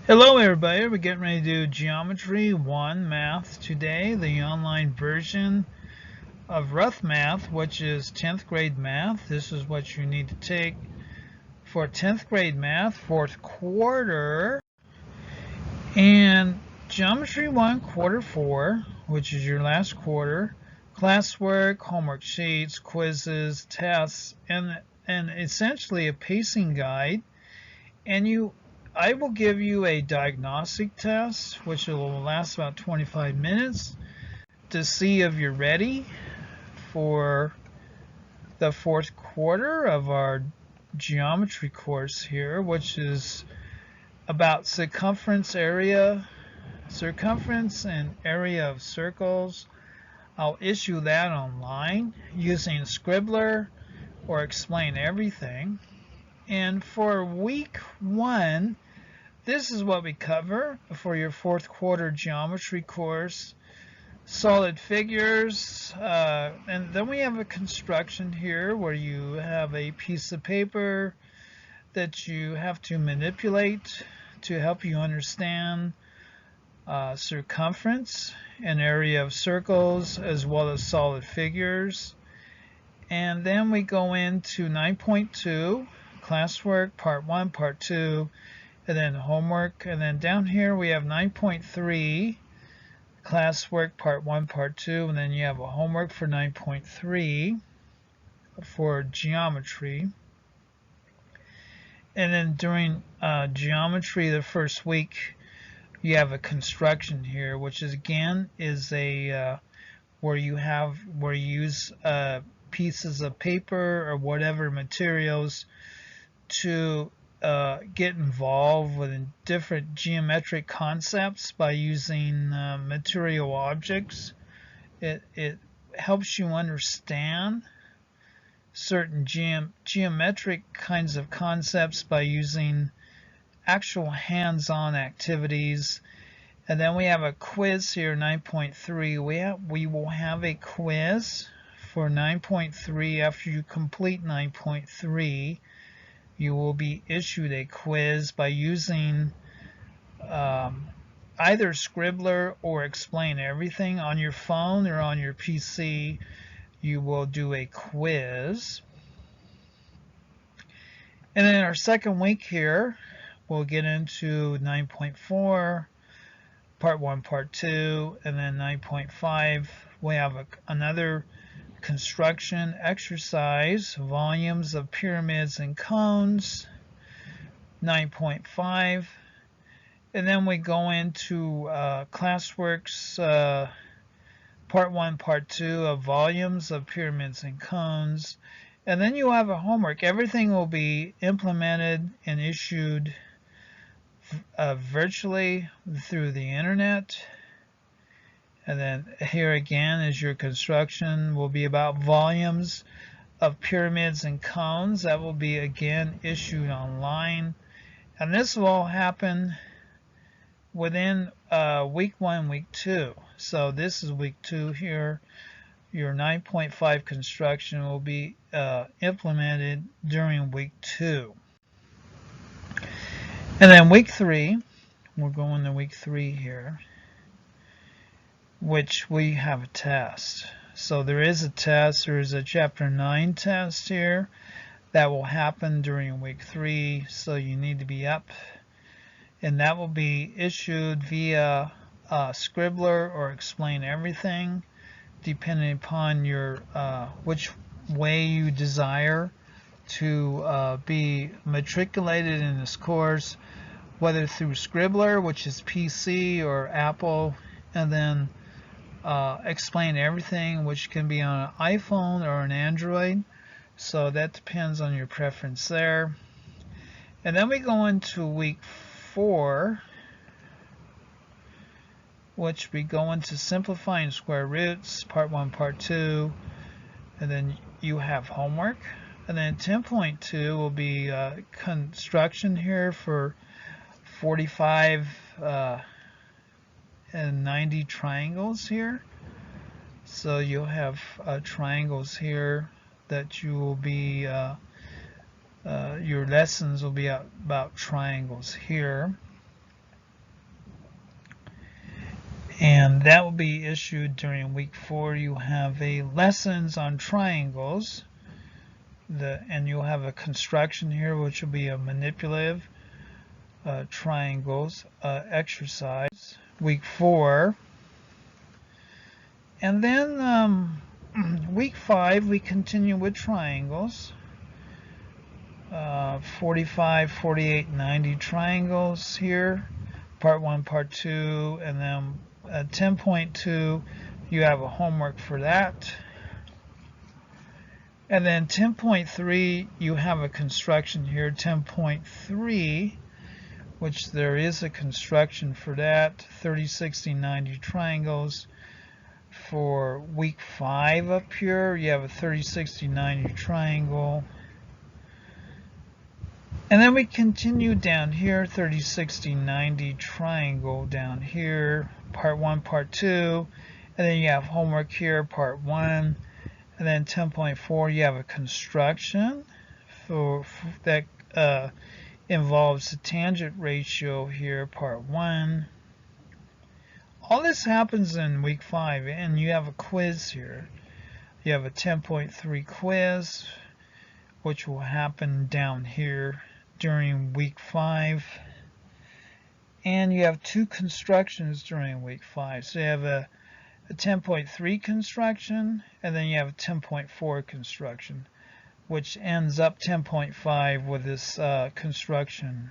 Hello everybody, we're getting ready to do Geometry 1 Math today, the online version of Rough Math, which is 10th grade math. This is what you need to take for 10th grade math, 4th quarter, and Geometry 1 quarter 4, which is your last quarter, classwork, homework sheets, quizzes, tests, and essentially a pacing guide. And I will give you a diagnostic test, which will last about 25 minutes to see if you're ready for the 4th quarter of our geometry course here, which is about circumference and area of circles. I'll issue that online using Scribbler or Explain Everything. And for week 1, this is what we cover for your 4th quarter geometry course. Solid figures, and then we have a construction here where you have a piece of paper that you have to manipulate to help you understand circumference and area of circles as well as solid figures. And then we go into 9.2, classwork, part 1, part 2, and then homework. And then down here we have 9.3, classwork, part 1, part 2, and then you have a homework for 9.3 for geometry. And then during geometry, the first week, you have a construction here, which is again is a where you use pieces of paper or whatever materials to get involved with different geometric concepts by using material objects. It helps you understand certain geometric kinds of concepts by using actual hands-on activities. And then we have a quiz here, 9.3. We will have a quiz for 9.3. After you complete 9.3, you will be issued a quiz by using either Scribbler or Explain Everything on your phone or on your PC. You will do a quiz. And then our second week here, we'll get into 9.4, part 1, part 2, and then 9.5. We have another construction exercise, volumes of pyramids and cones, 9.5. And then we go into classworks, part 1, part 2 of volumes of pyramids and cones. And then you have a homework. Everything will be implemented and issued virtually through the internet. And then here again is your construction. Will be about volumes of pyramids and cones. That will be again issued online. And this will all happen within week 1, week 2. So this is week 2 here. Your 9.5 construction will be implemented during week 2. And then week 3, we're going to week 3 here, which we have a test. So there is a test. There is a chapter 9 test here that will happen during week 3. So you need to be up. And that will be issued via Scribbler or Explain Everything, depending upon your which way you desire to be matriculated in this course, whether through Scribbler, which is PC or Apple, and then Explain Everything, which can be on an iPhone or an Android. So that depends on your preference there. And then we go into week 4, which we go into simplifying square roots, part 1, part 2, and then you have homework. And then 10.2 will be construction here for 45 and 90 triangles here. So you'll have triangles here that you will be your lessons will be about triangles here. And that will be issued during week 4. You have a lessons on triangles, and you'll have a construction here, which will be a manipulative triangles exercise, week 4. And then week 5 we continue with triangles, 45, 48, 90 triangles here, part 1, part 2, and then 10.2 you have a homework for that. And then 10.3 you have a construction here, 10.3, which there is a construction for that, 30, 60, 90 triangles. For week 5 up here, you have a 30, 60, 90 triangle. And then we continue down here, 30, 60, 90 triangle down here, part 1, part 2. And then you have homework here, part 1. And then 10.4, you have a construction for that involves the tangent ratio here, part 1. All this happens in week 5, and you have a quiz here. You have a 10.3 quiz, which will happen down here during week 5. And you have 2 constructions during week 5. So you have a 10.3 construction, and then you have a 10.4 construction, which ends up 10.5 with this construction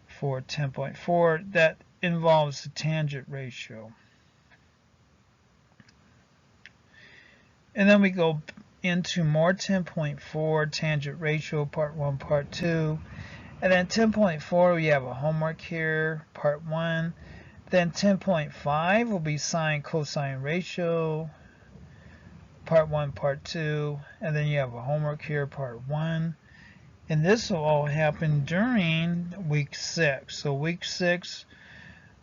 for 10.4 that involves the tangent ratio. And then we go into more 10.4 tangent ratio, part 1, part 2. And then 10.4 we have a homework here, part 1. Then 10.5 will be sine cosine ratio, part 1, part 2. And then you have a homework here, part 1. And this will all happen during week 6. So week 6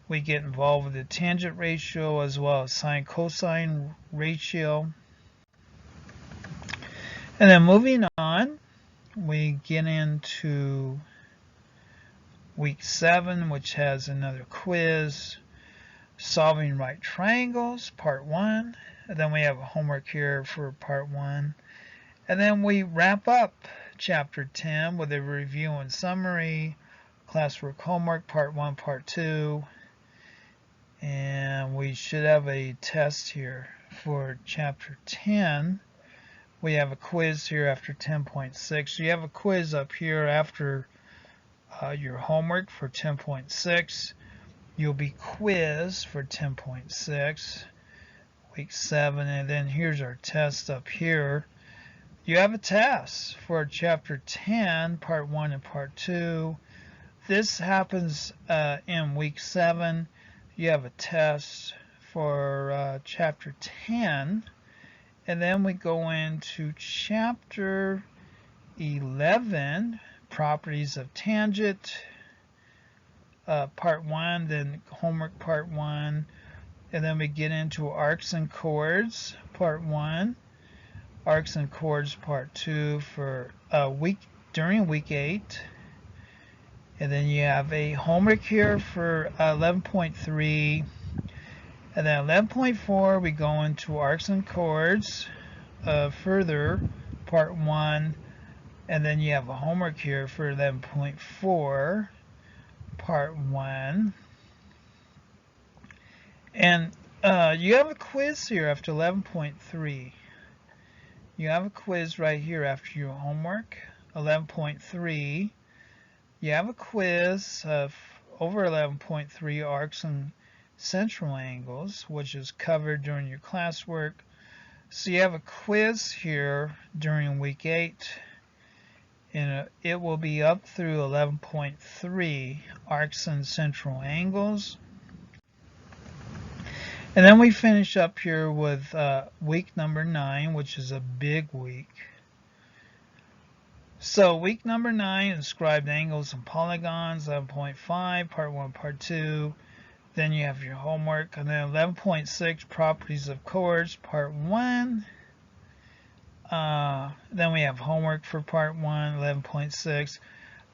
we get involved with the tangent ratio as well as sine cosine ratio. And then moving on, we get into week 7, which has another quiz, solving right triangles, part 1. And then we have a homework here for part 1. And then we wrap up chapter 10 with a review and summary, classwork homework, part 1, part 2. And we should have a test here for chapter 10. We have a quiz here after 10.6. So you have a quiz up here after your homework for 10.6. You'll be quizzed for 10.6, week 7. And then here's our test up here. You have a test for chapter 10, part 1 and part 2. This happens in week 7. You have a test for chapter 10, and then we go into chapter 11, properties of tangent, part 1, then homework part 1, and then we get into arcs and chords, part 1, arcs and chords, part 2 for during week 8. And then you have a homework here for 11.3. And then 11.4, we go into arcs and chords further, part 1. And then you have a homework here for 11.4, part 1. And you have a quiz here after 11.3. You have a quiz right here after your homework, 11.3. You have a quiz over 11.3 arcs and central angles, which is covered during your classwork. So you have a quiz here during week 8, and it will be up through 11.3 arcs and central angles. And then we finish up here with week number 9, which is a big week. So week number 9, inscribed angles and polygons, 11.5, part 1, part 2. Then you have your homework. And then 11.6, properties of chords, part 1. Then we have homework for part 1, 11.6.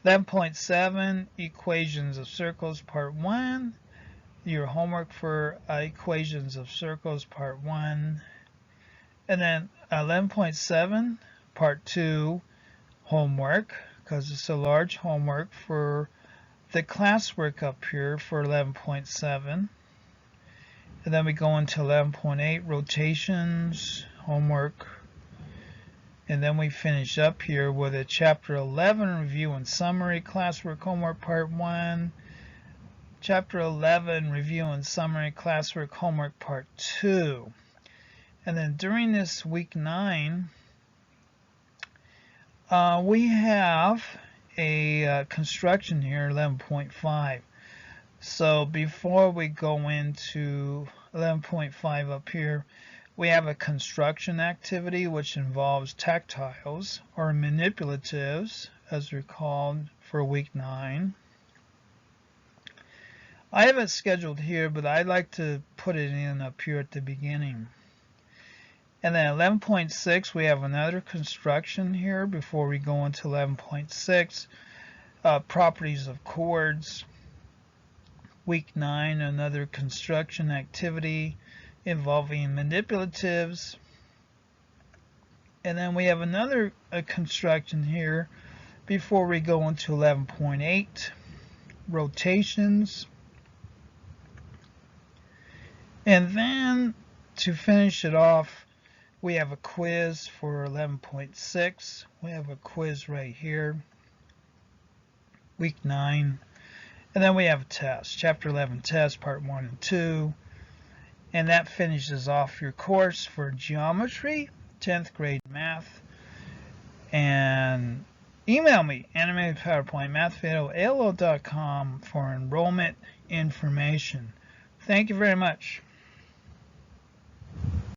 11.7, equations of circles, part 1. your homework for equations of circles, part 1. And then 11.7, part 2, homework, because it's a large homework for the classwork up here for 11.7. And then we go into 11.8, rotations, homework. And then we finish up here with a chapter 11 review and summary, classwork homework part 1. Chapter 11 review and summary, classwork homework part 2. And then during this week 9, we have a construction here, 11.5. So before we go into 11.5 up here, we have a construction activity which involves tactiles or manipulatives, as they're called, for week 9. I have it scheduled here, but I like to put it in up here at the beginning. And then 11.6, we have another construction here before we go into 11.6, properties of chords. Week 9, another construction activity involving manipulatives. And then we have another construction here before we go into 11.8, rotations. And then to finish it off, we have a quiz for 11.6. We have a quiz right here, week 9. And then we have a test, chapter 11 test, part 1 and 2. And that finishes off your course for geometry, 10th grade math. And email me, animated PowerPoint, mathvideo@aol.com for enrollment information. Thank you very much.